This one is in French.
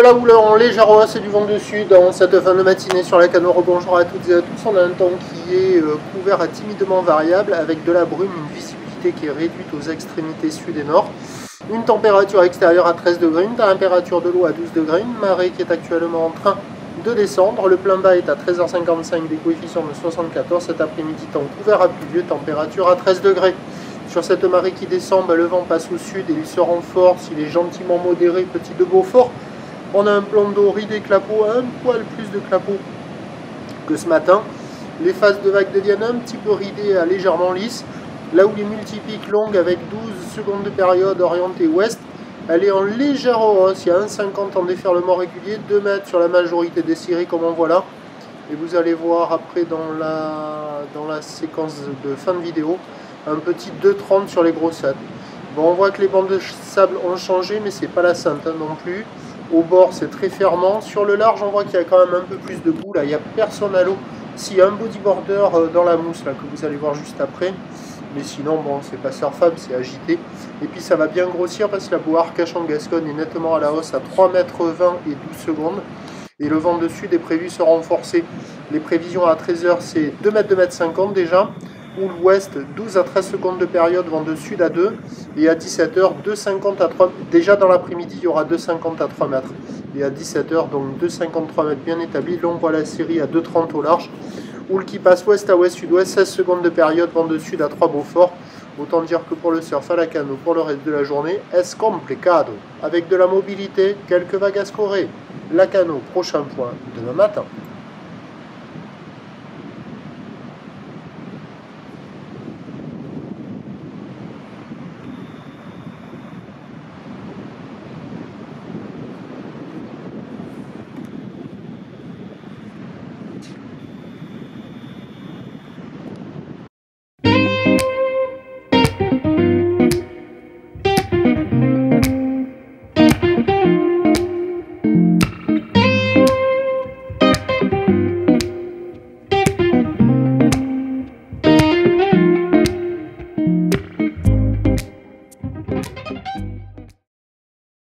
la houle en légère hausse et du vent de sud en cette fin de matinée sur la Cano. Bonjour à toutes et à tous. On a un temps qui est couvert à timidement variable avec de la brume, une visibilité qui est réduite aux extrémités sud et nord. Une température extérieure à 13 degrés, une température de l'eau à 12 degrés, une marée qui est actuellement en train de descendre. Le plein bas est à 13h55, des coefficients de 74. Cet après-midi, temps couvert à pluvieux, température à 13 degrés. Sur cette marée qui descend, le vent passe au sud et il se renforce. Il est gentiment modéré, petit de Beaufort. On a un plan d'eau ridé des clapots, un poil plus de clapots que ce matin. Les phases de vague de Diane un petit peu ridées à légèrement lisses. Là où les multipiques longues avec 12 secondes de période orientée ouest, elle est en légère hausse. Il y a 1,50 en déferlement régulier, 2 mètres sur la majorité des scieries comme on voit là. Et vous allez voir après dans la séquence de fin de vidéo, un petit 2,30 sur les grossettes. Bon, on voit que les bandes de sable ont changé, mais c'est pas la sainte non plus. Au bord, c'est très fermant. Sur le large, on voit qu'il y a quand même un peu plus de boue. Là, il n'y a personne à l'eau. S'il y a un bodyboarder dans la mousse, là, que vous allez voir juste après. Mais sinon, bon, c'est pas surfable, c'est agité. Et puis, ça va bien grossir parce que la boue Arcache en Gascogne est nettement à la hausse à 3,20 m et 12 secondes. Et le vent de sud est prévu se renforcer. Les prévisions à 13h, c'est 2 m, 2,50 m déjà. Ou l'ouest, 12 à 13 secondes de période, vent de sud à 2. Et à 17h, 2,50 à 3. Déjà dans l'après-midi, il y aura 2,50 à 3 mètres. Et à 17h, donc 2,53 mètres bien établis. Là, on voit la série à 2,30 au large. Houle qui passe ouest à ouest, sud-ouest, 16 secondes de période, vent de sud à 3 Beaufort. Autant dire que pour le surf à la Cano, pour le reste de la journée, es complicado. Avec de la mobilité, quelques vagues à scorer. La Cano, prochain point, demain matin.